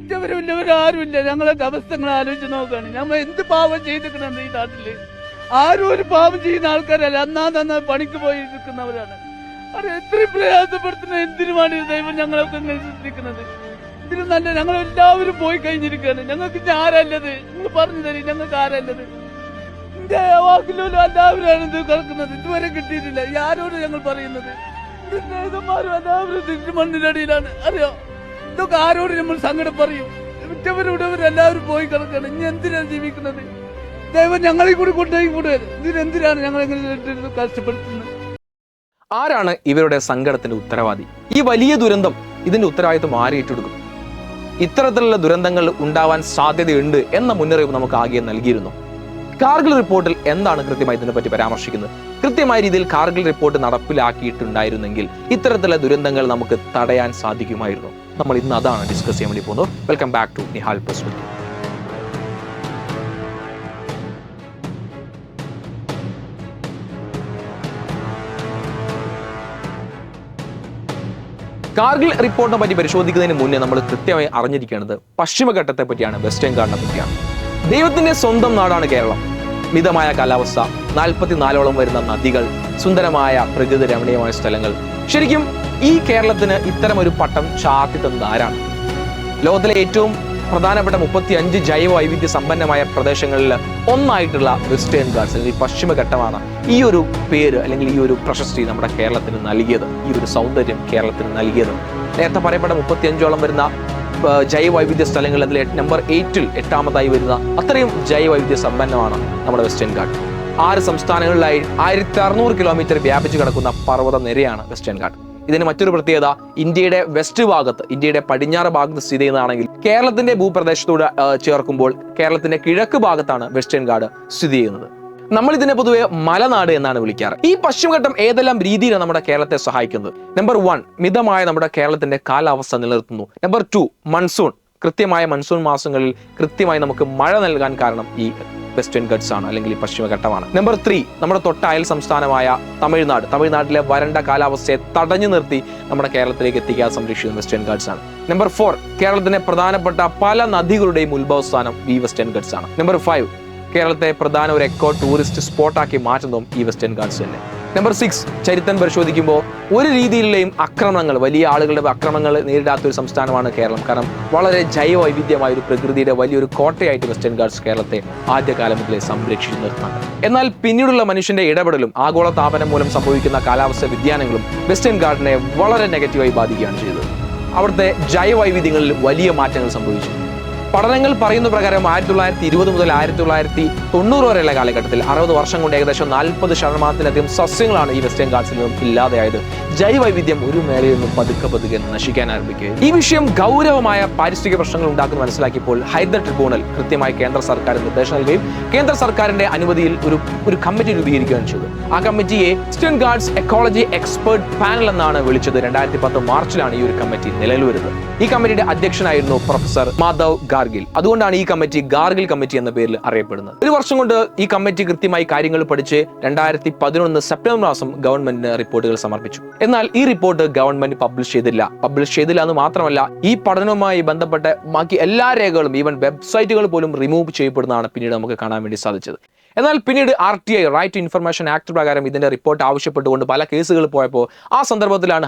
ഉറ്റവരുമില്ലവരാരുമില്ല. ഞങ്ങളൊക്കെ അവസ്ഥകൾ ആലോചിച്ച് നോക്കുകയാണ്. ഞമ്മ എന്ത് പാവം ചെയ്തിരിക്കണെന്ന് ഈ നാട്ടില്. ആരും ഒരു പാവം ചെയ്യുന്ന ആൾക്കാരല്ല. അന്നാ പണിക്ക് പോയി നിൽക്കുന്നവരാണ്. അത് എത്രയും പ്രയാസപ്പെടുത്തുന്ന എന്തിനുമാണ് ഈ ദൈവം ഞങ്ങളൊക്കെ സൃഷ്ടിക്കുന്നത്? ഇതിന് നല്ല ഞങ്ങളെല്ലാവരും പോയി കഴിഞ്ഞിരിക്കുകയാണ്. ഞങ്ങൾക്ക് ഇനി ആരല്ലത്? നിങ്ങൾ പറഞ്ഞു തരും, ഞങ്ങൾക്ക് ആരല്ലത്? എന്റെ വാക്കിലൂടെ എല്ലാവരും ഇത് കിടക്കുന്നത്. ഇതുവരെ കിട്ടിയിട്ടില്ല. ആരോട് ഞങ്ങൾ പറയുന്നത്? സ്നേഹിതന്മാരും എല്ലാവരും മണ്ണിനടിയിലാണ്. അറിയോ? ഇതൊക്കെ ആരോട് നമ്മൾ സങ്കടം പറയും? എല്ലാവരും പോയി കിടക്കുകയാണ്. ഇനി എന്തിനാണ് ജീവിക്കുന്നത്? ദൈവം ഞങ്ങളെ കൂടി കൊണ്ടുപോയി കൂടെ. ഇതിനെന്തിനാണ് ഞങ്ങളെങ്ങനെ കഷ്ടപ്പെടുത്തുന്നത്? ആരാണ് ഇവരുടെ സങ്കടത്തിന്റെ ഉത്തരവാദി? ഈ വലിയ ദുരന്തം, ഇതിന്റെ ഉത്തരവാദിത്വം ആര് ഏറ്റെടുക്കും? ഇത്തരത്തിലുള്ള ദുരന്തങ്ങൾ ഉണ്ടാവാൻ സാധ്യതയുണ്ട് എന്ന മുന്നറിയിപ്പ് നമുക്ക് ആകെ നൽകിയിരുന്നു. കാർഗിൽ റിപ്പോർട്ടിൽ എന്താണ് കൃത്യമായി ഇതിനെപ്പറ്റി പരാമർശിക്കുന്നത്? കൃത്യമായ രീതിയിൽ കാർഗിൽ റിപ്പോർട്ട് നടപ്പിലാക്കിയിട്ടുണ്ടായിരുന്നെങ്കിൽ ഇത്തരത്തിലുള്ള ദുരന്തങ്ങൾ നമുക്ക് തടയാൻ സാധിക്കുമായിരുന്നു. നമ്മൾ ഇന്ന് അതാണ് ഡിസ്കസ് ചെയ്യാൻ വേണ്ടി പോകുന്നത്. Welcome back to Nihal perspective. Kargil റിപ്പോർട്ടിനെ പറ്റി പരിശോധിക്കുന്നതിന് മുന്നേ നമ്മൾ കൃത്യമായി അറിഞ്ഞിരിക്കേണ്ടത് പശ്ചിമഘട്ടത്തെ പറ്റിയാണ്, വെസ്റ്റേൺ ഗാർഡിനെ പറ്റിയാണ്. ദൈവത്തിന്റെ സ്വന്തം നാടാണ് കേരളം. മിതമായ കാലാവസ്ഥ, 44ഓളം വരുന്ന നദികൾ, സുന്ദരമായ പ്രകൃതി രമണീയമായ സ്ഥലങ്ങൾ. ശരിക്കും ഈ കേരളത്തിന് ഇത്തരം ഒരു പട്ടം ചാർത്തി തന്നത് ആരാണ്? ലോകത്തിലെ ഏറ്റവും പ്രധാനപ്പെട്ട 35 ജൈവ വൈവിധ്യ സമ്പന്നമായ പ്രദേശങ്ങളിൽ ഒന്നായിട്ടുള്ള വെസ്റ്റേൺ ഗാർഡ്സ് അല്ലെങ്കിൽ പശ്ചിമഘട്ടമാണ് ഈ ഒരു പേര് അല്ലെങ്കിൽ ഈ ഒരു പ്രശസ്തി നമ്മുടെ കേരളത്തിന് നൽകിയത്, ഈ ഒരു സൗന്ദര്യം കേരളത്തിന് നൽകിയത്. നേരത്തെ പറയപ്പെട്ട 35ഓളം വരുന്ന ജൈവ വൈവിധ്യ സ്ഥലങ്ങൾ, അതിൽ നമ്പർ 8-ൽ 8ാമതായി വരുന്ന അത്രയും ജൈവ വൈവിധ്യ സമ്പന്നമാണ് നമ്മുടെ വെസ്റ്റേൺ ഗാർഡ്. 6 സംസ്ഥാനങ്ങളിലായി 1600 കിലോമീറ്റർ വ്യാപിച്ചു കിടക്കുന്ന പർവ്വത നിരയാണ് വെസ്റ്റേൺ ഗാർഡ്. ഇതിന് മറ്റൊരു പ്രത്യേകത, ഇന്ത്യയുടെ വെസ്റ്റ് ഭാഗത്ത്, ഇന്ത്യയുടെ പടിഞ്ഞാറ് ഭാഗത്ത് സ്ഥിതി ചെയ്യുന്നതാണെങ്കിൽ കേരളത്തിന്റെ ഭൂപ്രദേശത്തോട് ചേർക്കുമ്പോൾ കേരളത്തിന്റെ കിഴക്ക് ഭാഗത്താണ് വെസ്റ്റേൺ ഗാർഡ് സ്ഥിതി ചെയ്യുന്നത്. നമ്മൾ ഇതിനെ പൊതുവെ മലനാട് എന്നാണ് വിളിക്കാറ്. ഈ പശ്ചിമഘട്ടം ഏതെല്ലാം രീതിയിലാണ് നമ്മുടെ കേരളത്തെ സഹായിക്കുന്നത്? നമ്പർ 1, മിതമായ നമ്മുടെ കേരളത്തിന്റെ കാലാവസ്ഥ നിലനിർത്തുന്നു. Number 2, monsoon. കൃത്യമായ മൺസൂൺ മാസങ്ങളിൽ കൃത്യമായി നമുക്ക് മഴ നൽകാൻ കാരണം ഈ വെസ്റ്റേൺ ഗാർഡ്സ് ആണ്, അല്ലെങ്കിൽ ഈ പശ്ചിമഘട്ടമാണ്. നമ്പർ 3, നമ്മുടെ തൊട്ട അയൽ സംസ്ഥാനമായ തമിഴ്നാട്ടിലെ വരണ്ട കാലാവസ്ഥയെ തടഞ്ഞു നിർത്തി നമ്മുടെ കേരളത്തിലേക്ക് എത്തിക്കാൻ സംരക്ഷിക്കുന്ന വെസ്റ്റേൺ ഗാർഡ്സ് ആണ്. നമ്പർ 4, കേരളത്തിലെ പ്രധാനപ്പെട്ട പല നദികളുടെയും ഉത്ഭവസ്ഥാനം ഈ വെസ്റ്റേൺ ഗാർഡ്സ് ആണ്. നമ്പർ 5, കേരളത്തെ പ്രധാന ഒരു എക്കോ ടൂറിസ്റ്റ് സ്പോട്ടാക്കി മാറ്റുന്നതും ഈ വെസ്റ്റേൺ ഗാർഡ്സ് തന്നെ. നമ്പർ 6, ചരിത്രം പരിശോധിക്കുമ്പോൾ ഒരു രീതിയിലെയും ആക്രമണങ്ങൾ, വലിയ ആളുകളുടെ ആക്രമണങ്ങൾ നേരിടാത്ത ഒരു സംസ്ഥാനമാണ് കേരളം. കാരണം വളരെ ജൈവ വൈവിധ്യമായ ഒരു പ്രകൃതിയുടെ വലിയൊരു കോട്ടയായിട്ട് വെസ്റ്റേൺ ഗാർഡ്സ് കേരളത്തെ ആദ്യകാലം മുതലേ സംരക്ഷിച്ചു നിർത്തുന്നുണ്ട്. എന്നാൽ പിന്നീടുള്ള മനുഷ്യന്റെ ഇടപെടലും ആഗോള താപനം മൂലം സംഭവിക്കുന്ന കാലാവസ്ഥ വ്യതിയാനങ്ങളും വെസ്റ്റേൺ ഗാർഡിനെ വളരെ നെഗറ്റീവായി ബാധിക്കുകയാണ് ചെയ്തത്. അവിടുത്തെ ജൈവ വൈവിധ്യങ്ങളിൽ വലിയ മാറ്റങ്ങൾ സംഭവിച്ചു. പഠനങ്ങൾ പറയുന്ന പ്രകാരം 1920 മുതൽ 1990 വരെയുള്ള കാലഘട്ടത്തിൽ 60 വർഷം കൊണ്ട് ഏകദേശം 40% സസ്യങ്ങളാണ് ഈ വെസ്റ്റേൺ ഗാർഡ്സിൽ നിന്നും ഇല്ലാതെയായത്. ജൈവവൈവിധ്യം ഒരു മേഖലയിൽ നിന്നും പതുക്കെ നശിക്കാൻ ആരംഭിക്കുകയും ഈ വിഷയം ഗൗരവമായ പാരിസ്ഥിതിക പ്രശ്നങ്ങൾ ഉണ്ടാക്കുന്ന മനസ്സിലാക്കിയപ്പോൾ ഹരിത ട്രിബ്യൂണൽ കൃത്യമായി കേന്ദ്ര സർക്കാർ നിർദ്ദേശം നൽകുകയും കേന്ദ്ര സർക്കാരിന്റെ അനുമതിയിൽ ഒരു കമ്മിറ്റി രൂപീകരിക്കുകയും ചെയ്തു. ആ കമ്മിറ്റിയെ western guards ecology expert panel എന്നാണ് വിളിച്ചത്. 2010 മാർച്ചിലാണ് ഈ ഒരു കമ്മിറ്റി നിലവിൽ വരുന്നത്. ഈ കമ്മിറ്റിയുടെ അധ്യക്ഷനായിരുന്നു പ്രൊഫസർ മാധവ് ഗാർഗിൽ. അതുകൊണ്ടാണ് ഈ കമ്മിറ്റി ഗാർഗിൽ കമ്മിറ്റി എന്ന പേരിൽ അറിയപ്പെടുന്നത്. ഒരു വർഷം കൊണ്ട് ഈ കമ്മിറ്റി കൃത്യമായി കാര്യങ്ങൾ പഠിച്ച് 2011 സെപ്റ്റംബർ മാസം ഗവൺമെന്റിന് റിപ്പോർട്ടുകൾ സമർപ്പിച്ചു. എന്നാൽ ഈ റിപ്പോർട്ട് ഗവൺമെന്റ് പബ്ലിഷ് ചെയ്തില്ല എന്ന് മാത്രമല്ല, ഈ പഠനവുമായി ബന്ധപ്പെട്ട ബാക്കി എല്ലാ രേഖകളും, ഈവൻ വെബ്സൈറ്റുകൾ പോലും റിമൂവ് ചെയ്യപ്പെടുന്നതാണ് പിന്നീട് നമുക്ക് കാണാൻ വേണ്ടി സാധിച്ചത്. എന്നാൽ പിന്നീട് RTI right to information act പ്രകാരം ഇതിന്റെ റിപ്പോർട്ട് ആവശ്യപ്പെട്ടുകൊണ്ട് പല കേസുകൾ പോയപ്പോൾ ആ സന്ദർഭത്തിലാണ്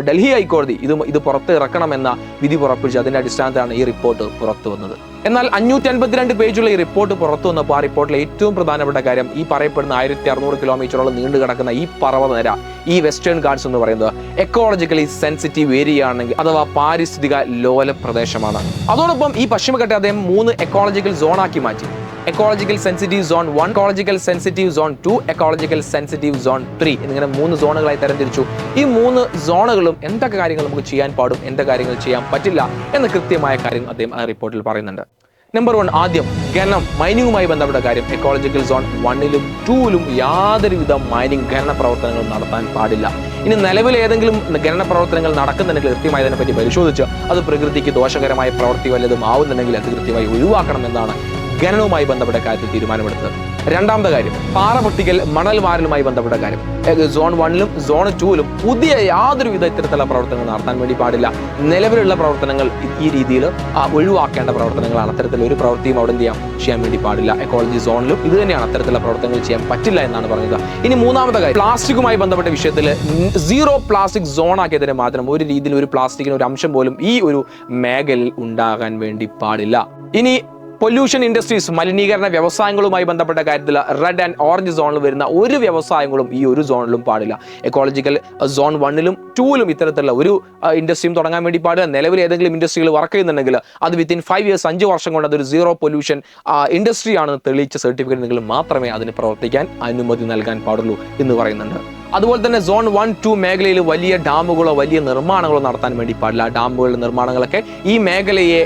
ഡൽഹി ഹൈക്കോടതി ഇത് പുറത്ത് ഇറക്കണമെന്ന വിധി പുറപ്പെടുവിച്ചു. അതിന്റെ അടിസ്ഥാനത്തിലാണ് ഈ റിപ്പോർട്ട് പുറത്തു വന്നത്. എന്നാൽ 552 പേജുള്ള ഈ റിപ്പോർട്ട് പുറത്തു വന്നപ്പോൾ ആ റിപ്പോർട്ടിലെ ഏറ്റവും പ്രധാനപ്പെട്ട കാര്യം, ഈ പറയപ്പെടുന്ന 1600 കിലോമീറ്ററോളം നീണ്ടു കിടക്കുന്ന ഈ പർവ്വതനിര, ഈ വെസ്റ്റേൺ ഗാർഡ്സ് എന്ന് പറയുന്നത് എക്കോളജിക്കലി സെൻസിറ്റീവ് ഏരിയ ആണെങ്കിൽ അഥവാ പാരിസ്ഥിതിക ലോല പ്രദേശമാണ്. അതോടൊപ്പം ഈ പശ്ചിമഘട്ടത്തെ അദ്ദേഹം 3 എക്കോളജിക്കൽ സോണാക്കി മാറ്റി. Ecological sensitive zone 1, ecological sensitive zone 2, ecological sensitive zone 3 എന്നിങ്ങനെ 3 സോണുകളായി തരംതിരിച്ചു. ഈ 3 സോണുകളും എന്തൊക്കെ കാര്യങ്ങൾ നമുക്ക് ചെയ്യാൻ പാടും, എന്തൊക്കെ കാര്യങ്ങൾ ചെയ്യാൻ പറ്റില്ല എന്ന കൃത്യമായ കാര്യം അദ്ദേഹം ആ റിപ്പോർട്ടിൽ പറയുന്നുണ്ട്. നമ്പർ 1, ആദ്യം മൈനിങ്ങുമായി ബന്ധപ്പെട്ട കാര്യം. എക്കോളജിക്കൽ സോൺ 1-ലും 2-ലും യാതൊരുവിധ ഖനന പ്രവർത്തനങ്ങളും നടത്താൻ പാടില്ല. ഇനി നിലവിൽ ഏതെങ്കിലും ഖനന പ്രവർത്തനങ്ങൾ നടക്കുന്നുണ്ടെങ്കിൽ കൃത്യമായി അതിനെപ്പറ്റി പരിശോധിച്ച് അത് പ്രകൃതിക്ക് ദോഷകരമായ പ്രവൃത്തി വല്ലതും ആവുന്നുണ്ടെങ്കിൽ അത് കൃത്യമായി ഒഴിവാക്കണം എന്നാണ് ഖനനവുമായി ബന്ധപ്പെട്ട കാര്യത്തിൽ തീരുമാനമെടുത്തത്. രണ്ടാമത്തെ കാര്യം പാറ പൊട്ടിക്കൽ, മണൽ വാരലുമായി ബന്ധപ്പെട്ട കാര്യം. സോൺ 1-ലും സോൺ 2-ലും പുതിയ യാതൊരുവിധ ഇത്തരത്തിലുള്ള പ്രവർത്തനങ്ങൾ നടത്താൻ വേണ്ടി പാടില്ല. നിലവിലുള്ള പ്രവർത്തനങ്ങൾ ഈ രീതിയിൽ ഒഴിവാക്കേണ്ട പ്രവർത്തനങ്ങളാണ്. അത്തരത്തിലുള്ള ഒരു പ്രവൃത്തിയും അവിടെ ചെയ്യാൻ വേണ്ടി പാടില്ല. എക്കോളജി സോണിലും ഇത് തന്നെയാണ്, അത്തരത്തിലുള്ള പ്രവർത്തനങ്ങൾ ചെയ്യാൻ പറ്റില്ല എന്നാണ് പറഞ്ഞത്. ഇനി മൂന്നാമത്തെ കാര്യം പ്ലാസ്റ്റിക്കുമായി ബന്ധപ്പെട്ട വിഷയത്തിൽ സീറോ പ്ലാസ്റ്റിക് സോൺ ആക്കിയതിന് മാത്രം ഒരു രീതിയിൽ ഒരു പ്ലാസ്റ്റിക്കിന് ഒരു അംശം പോലും ഈ ഒരു മേഖലയിൽ ഉണ്ടാകാൻ വേണ്ടി പാടില്ല. ഇനി പൊല്യൂഷൻ ഇൻഡസ്ട്രീസ്, മലിനീകരണ വ്യവസായങ്ങളുമായി ബന്ധപ്പെട്ട കാര്യത്തിൽ റെഡ് ആൻഡ് ഓറഞ്ച് സോണിൽ വരുന്ന ഒരു വ്യവസായങ്ങളും ഈ ഒരു സോണിലും പാടില്ല. എക്കോളജിക്കൽ സോൺ 1-ലും 2-ലും ഇത്തരത്തിലുള്ള ഒരു ഇൻഡസ്ട്രിയും തുടങ്ങാൻ വേണ്ടി പാടില്ല. നിലവിൽ ഏതെങ്കിലും ഇൻഡസ്ട്രികൾ വർക്ക് ചെയ്യുന്നുണ്ടെങ്കിൽ അത് വിത്തിൻ 5 years 5 വർഷം കൊണ്ട് അതൊരു സീറോ പൊല്യൂഷൻ ഇൻഡസ്ട്രി ആണെന്ന് തെളിയിച്ച സർട്ടിഫിക്കറ്റ് ഉണ്ടെങ്കിൽ മാത്രമേ അതിന് പ്രവർത്തിക്കാൻ അനുമതി നൽകാൻ പാടുള്ളൂ എന്ന് പറയുന്നുണ്ട്. അതുപോലെ തന്നെ സോൺ 1-2 മേഖലയിൽ വലിയ ഡാമുകളോ വലിയ നിർമ്മാണങ്ങളോ നടത്താൻ വേണ്ടി പാടില്ല. ഡാമുകളുടെ നിർമ്മാണങ്ങളൊക്കെ ഈ മേഖലയെ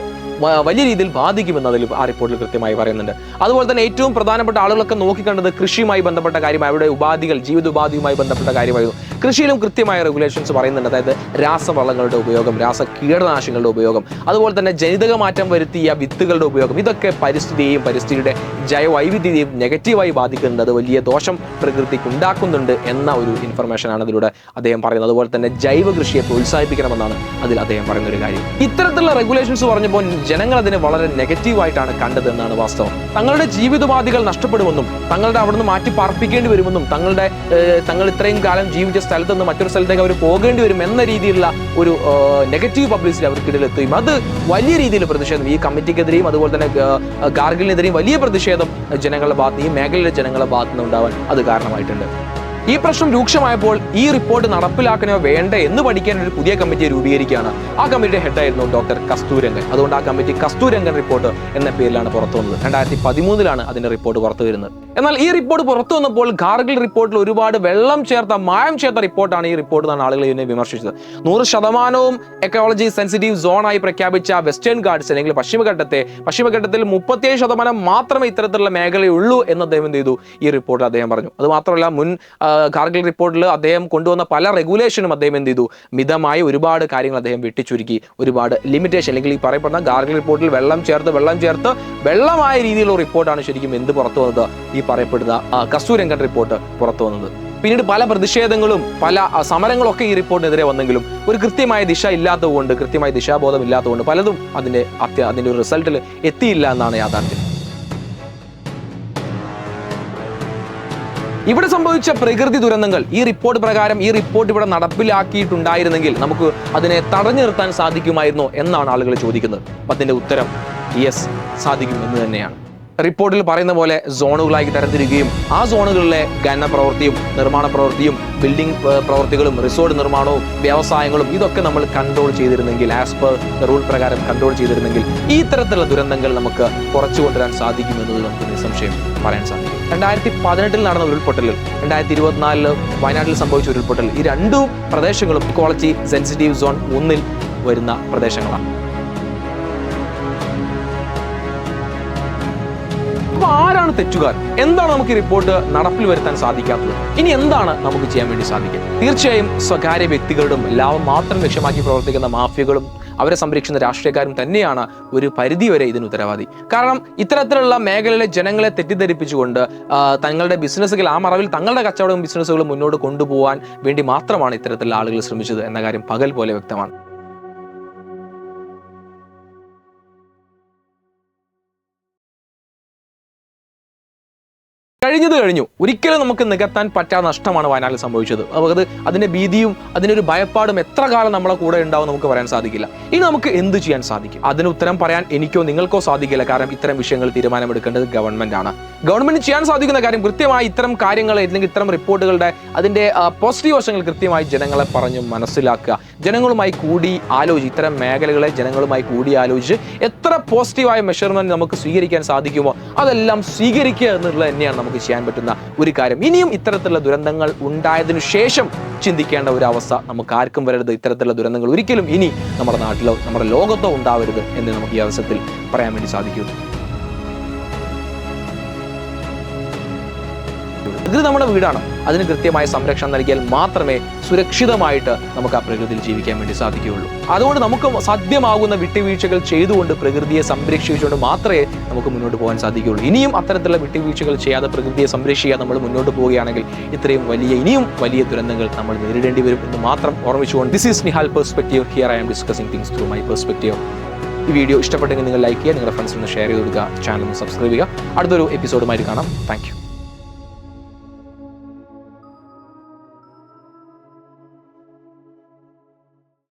വലിയ രീതിയിൽ ബാധിക്കുമെന്ന് അതിൽ ആ റിപ്പോർട്ടിൽ കൃത്യമായി പറയുന്നുണ്ട്. അതുപോലെ തന്നെ ഏറ്റവും പ്രധാനപ്പെട്ട ആളുകളൊക്കെ നോക്കിക്കണ്ടത് കൃഷിയുമായി ബന്ധപ്പെട്ട കാര്യമായി, അവരുടെ ഉപാധികൾ, ജീവിതോപാധിയുമായി ബന്ധപ്പെട്ട കാര്യമായിരുന്നു. കൃഷിയിലും കൃത്യമായ റെഗുലേഷൻസ് പറയുന്നുണ്ട്. അതായത് രാസവളങ്ങളുടെ ഉപയോഗം, രാസ കീടനാശിനികളുടെ ഉപയോഗം, അതുപോലെ തന്നെ ജനിതക മാറ്റം വരുത്തിയ വിത്തുകളുടെ ഉപയോഗം, ഇതൊക്കെ പരിസ്ഥിതിയെയും പരിസ്ഥിതിയുടെ ജൈവവൈവിധ്യത്തെയും നെഗറ്റീവായി ബാധിക്കുന്നുണ്ട്. അത് വലിയ ദോഷം പ്രകൃതിക്ക് ഉണ്ടാക്കുന്നുണ്ട് എന്ന ഒരു ഇൻഫർമേഷനാണ് അതിലൂടെ അദ്ദേഹം പറയുന്നത്. അതുപോലെ തന്നെ ജൈവ കൃഷിയെ പ്രോത്സാഹിപ്പിക്കണമെന്നാണ് അതിൽ അദ്ദേഹം പറയുന്ന ഒരു കാര്യം. ഇത്തരത്തിലുള്ള റെഗുലേഷൻസ് പറഞ്ഞപ്പോൾ ജനങ്ങൾ അതിനെ വളരെ നെഗറ്റീവായിട്ടാണ് കണ്ടത് എന്നാണ് വാസ്തവം. തങ്ങളുടെ ജീവിതോപാധികൾ നഷ്ടപ്പെടുമെന്നും തങ്ങളുടെ അവിടുന്ന് മാറ്റി പാർപ്പിക്കേണ്ടി വരുമെന്നും തങ്ങൾ ഇത്രയും കാലം ജീവിച്ച സ്ഥലത്ത് നിന്ന് മറ്റൊരു സ്ഥലത്തേക്ക് അവർ പോകേണ്ടി വരും എന്ന രീതിയിലുള്ള ഒരു നെഗറ്റീവ് പബ്ലിസിറ്റി അവർക്കിടയിൽ എത്തുകയും അത് വലിയ രീതിയിൽ പ്രതിഷേധം ഈ കമ്മിറ്റിക്കെതിരെയും അതുപോലെ തന്നെ ഗാർഗിലിനെതിരെയും വലിയ പ്രതിഷേധം ജനങ്ങളുടെ ഭാഗത്ത്, ഈ മേഖലയിലെ ജനങ്ങളുടെ ഭാഗത്ത് നിന്ന് ഉണ്ടാവാൻ അത് കാരണമായിട്ടുണ്ട്. ഈ പ്രശ്നം രൂക്ഷമായപ്പോൾ ഈ റിപ്പോർട്ട് നടപ്പിലാക്കണോ വേണ്ടേ എന്ന് പഠിക്കാൻ ഒരു പുതിയ കമ്മിറ്റിയെ രൂപീകരിക്കുകയാണ്. ആ കമ്മിറ്റിയുടെ ഹെഡായിരുന്നു ഡോക്ടർ കസ്തൂരംഗൻ. അതുകൊണ്ട് ആ കമ്മിറ്റി കസ്തൂരംഗൻ റിപ്പോർട്ട് എന്ന പേരിലാണ് പുറത്തു വന്നത്. 2013 അതിന്റെ റിപ്പോർട്ട് പുറത്തു വരുന്നത്. എന്നാൽ ഈ റിപ്പോർട്ട് പുറത്തു വന്നപ്പോൾ ഗാർഗിൽ റിപ്പോർട്ടിൽ ഒരുപാട് വെള്ളം ചേർത്ത, മായം ചേർത്ത റിപ്പോർട്ടാണ് ഈ റിപ്പോർട്ട് എന്നാണ് ആളുകൾ ഇതിനെ വിമർശിച്ചത്. 100% എക്കോളജി സെൻസിറ്റീവ് സോണായി പ്രഖ്യാപിച്ച വെസ്റ്റേൺ ഗാർഡ്സ് അല്ലെങ്കിൽ പശ്ചിമഘട്ടത്തിൽ 37% മാത്രമേ ഇത്തരത്തിലുള്ള മേഖലയുള്ളൂ എന്ന് അദ്ദേഹം എന്ത് ചെയ്തു, ഈ റിപ്പോർട്ടിൽ അദ്ദേഹം പറഞ്ഞു. അത് മാത്രമല്ല മുൻ ഗാർഗിൽ റിപ്പോർട്ടിൽ അദ്ദേഹം കൊണ്ടുവന്ന പല റെഗുലേഷനും അദ്ദേഹം എന്ത് ചെയ്തു, മിതമായ ഒരുപാട് കാര്യങ്ങൾ അദ്ദേഹം വെട്ടിച്ചുരുക്കി. ഒരുപാട് ലിമിറ്റേഷൻ അല്ലെങ്കിൽ ഈ പറയപ്പെടുന്ന ഗാർഗിൽ റിപ്പോർട്ടിൽ വെള്ളം ചേർത്ത് വെള്ളമായ രീതിയിലുള്ള റിപ്പോർട്ടാണ് ശരിക്കും എന്ത് പുറത്തു വന്നത്, ഈ പറയപ്പെടുന്ന കസ്തൂരംഗൻ റിപ്പോർട്ട് പുറത്തു വന്നത്. പിന്നീട് പല പ്രതിഷേധങ്ങളും പല സമരങ്ങളൊക്കെ ഈ റിപ്പോർട്ടിനെതിരെ വന്നെങ്കിലും ഒരു കൃത്യമായ ദിശ ഇല്ലാത്തതുകൊണ്ട്, കൃത്യമായ ദിശാബോധം ഇല്ലാത്തതുകൊണ്ട് പലതും അതിന്റെ ഒരു റിസൾട്ടിൽ എത്തിയില്ല എന്നാണ് യാഥാർത്ഥ്യം. ഇവിടെ സംഭവിച്ച പ്രകൃതി ദുരന്തങ്ങൾ ഈ റിപ്പോർട്ട് പ്രകാരം ഈ റിപ്പോർട്ട് ഇവിടെ നടപ്പിലാക്കിയിട്ടുണ്ടായിരുന്നെങ്കിൽ നമുക്ക് അതിനെ തടഞ്ഞു നിർത്താൻ സാധിക്കുമായിരുന്നോ എന്നാണ് ആളുകൾ ചോദിക്കുന്നത്. അതിന്റെ ഉത്തരം യെസ്, സാധിക്കും എന്ന് തന്നെയാണ്. റിപ്പോർട്ടിൽ പറയുന്ന പോലെ സോണുകളായി തരംതിരിക്കുകയും ആ സോണുകളിലെ ഖനന പ്രവൃത്തിയും നിർമ്മാണ പ്രവൃത്തിയും ബിൽഡിംഗ് പ്രവൃത്തികളും റിസോർട്ട് നിർമ്മാണവും വ്യവസായങ്ങളും ഇതൊക്കെ നമ്മൾ കൺട്രോൾ ചെയ്തിരുന്നെങ്കിൽ, ആസ് പെർ ദ റൂൾ പ്രകാരം കൺട്രോൾ ചെയ്തിരുന്നെങ്കിൽ ഈ തരത്തിലുള്ള ദുരന്തങ്ങൾ നമുക്ക് കുറച്ചു കൊണ്ടുവരാൻ സാധിക്കുമെന്നത് നമുക്ക് നിസ്സംശയം പറയാൻ സാധിക്കും. 2018 നടന്ന ഉരുൾപൊട്ടലിൽ 2024 വയനാട്ടിൽ സംഭവിച്ച ഉരുൾപൊട്ടൽ, ഈ രണ്ടു പ്രദേശങ്ങളും ഇക്കോളജി സെൻസിറ്റീവ് സോൺ 1-ൽ വരുന്ന പ്രദേശങ്ങളാണ്. അപ്പൊ ആരാണ് തെറ്റുകാർ? എന്താണ് നമുക്ക് ഈ റിപ്പോർട്ട് നടപ്പിൽ വരുത്താൻ സാധിക്കാത്തത്? ഇനി എന്താണ് നമുക്ക് ചെയ്യാൻ വേണ്ടി സാധിക്കുക? തീർച്ചയായും സ്വകാര്യ വ്യക്തികളുടെ ലാഭം മാത്രം ലക്ഷ്യമാക്കി പ്രവർത്തിക്കുന്ന മാഫിയകളും അവരെ സംരക്ഷിക്കുന്ന രാഷ്ട്രീയക്കാരും തന്നെയാണ് ഒരു പരിധിവരെ ഇതിന് ഉത്തരവാദി. കാരണം ഇത്തരത്തിലുള്ള മേഖലയിലെ ജനങ്ങളെ തെറ്റിദ്ധരിപ്പിച്ചുകൊണ്ട് തങ്ങളുടെ ബിസിനസ്സുകൾ, ആ മറവിൽ തങ്ങളുടെ കച്ചവടവും ബിസിനസ്സുകളും മുന്നോട്ട് കൊണ്ടുപോകാൻ വേണ്ടി മാത്രമാണ് ഇത്തരത്തിലുള്ള ആളുകൾ ശ്രമിച്ചത് എന്ന കാര്യം പകൽ പോലെ വ്യക്തമാണ്. കഴിഞ്ഞു. ഒരിക്കലും നമുക്ക് നികത്താൻ പറ്റാത്ത നഷ്ടമാണ് വയനാട്ടിൽ സംഭവിച്ചത്. അത് അതിന്റെ ഭീതിയും അതിനൊരു ഭയപ്പാടും എത്ര കാലം നമ്മളെ കൂടെ ഉണ്ടാവും നമുക്ക് പറയാൻ സാധിക്കില്ല. ഇനി നമുക്ക് എന്ത് ചെയ്യാൻ സാധിക്കും? അതിന് ഉത്തരം പറയാൻ എനിക്കോ നിങ്ങൾക്കോ സാധിക്കില്ല. കാരണം ഇത്തരം വിഷയങ്ങൾ തീരുമാനമെടുക്കേണ്ടത് ഗവൺമെന്റ് ആണ്. ഗവൺമെന്റ് ചെയ്യാൻ സാധിക്കുന്ന കാര്യം കൃത്യമായി ഇത്തരം കാര്യങ്ങൾ അല്ലെങ്കിൽ ഇത്തരം റിപ്പോർട്ടുകളുടെ അതിന്റെ പോസിറ്റീവ് വശങ്ങൾ കൃത്യമായി ജനങ്ങളെ പറഞ്ഞു മനസ്സിലാക്കുക, ജനങ്ങളുമായി കൂടി ആലോചിച്ച്, ഇത്തരം മേഖലകളെ ജനങ്ങളുമായി കൂടി ആലോചിച്ച് എത്ര പോസിറ്റീവായ മെഷർമെന്റ് നമുക്ക് സ്വീകരിക്കാൻ സാധിക്കുമോ അതെല്ലാം സ്വീകരിക്കുക എന്നുള്ളത് തന്നെയാണ് നമുക്ക് ചെയ്യാൻ പറ്റുന്ന ഒരു കാര്യം. ഇനിയും ഇത്തരത്തിലുള്ള ദുരന്തങ്ങൾ ഉണ്ടായതിനു ശേഷം ചിന്തിക്കേണ്ട ഒരു അവസ്ഥ നമുക്ക് ആർക്കും വരരുത്. ഇത്തരത്തിലുള്ള ദുരന്തങ്ങൾ ഒരിക്കലും ഇനി നമ്മുടെ നാട്ടിലോ നമ്മുടെ ലോകത്തോ ഉണ്ടാവരുത് എന്ന് നമുക്ക് ഈ അവസരത്തിൽ പറയാൻ വേണ്ടി സാധിക്കും. ഇത് നമ്മുടെ വീടാണ്. അതിന് കൃത്യമായ സംരക്ഷണം നൽകിയാൽ മാത്രമേ സുരക്ഷിതമായിട്ട് നമുക്ക് ആ പ്രകൃതിയിൽ ജീവിക്കാൻ വേണ്ടി സാധിക്കുകയുള്ളൂ. അതുകൊണ്ട് നമുക്ക് സാധ്യമാകുന്ന വിട്ടുവീഴ്ചകൾ ചെയ്തുകൊണ്ട് പ്രകൃതിയെ സംരക്ഷിച്ചുകൊണ്ട് മാത്രമേ നമുക്ക് മുന്നോട്ട് പോകാൻ സാധിക്കുകയുള്ളൂ. ഇനിയും അത്തരത്തിലുള്ള വിട്ടുവീഴ്ചകൾ ചെയ്യാതെ പ്രകൃതിയെ സംരക്ഷിക്കാൻ നമ്മൾ മുന്നോട്ട് പോവുകയാണെങ്കിൽ ഇനിയും വലിയ ദുരന്തങ്ങൾ നമ്മൾ നേരിടേണ്ടി വരും എന്ന് മാത്രം ഓർമ്മിച്ചുകൊണ്ട്, this is Nihal perspective. Here I am discussing things through my perspective. ഈ വീഡിയോ ഇഷ്ടപ്പെട്ടെങ്കിൽ നിങ്ങൾ ലൈക്ക് ചെയ്യുക, നിങ്ങളുടെ ഫ്രണ്ട്സിന് ഷെയർ ചെയ്ത് കൊടുക്കുക, ചാനൽ ഒന്ന് സബ്സ്ക്രൈബ് ചെയ്യുക. അടുത്തൊരു എപ്പിസോഡുമായിട്ട് കാണാം. Thank you.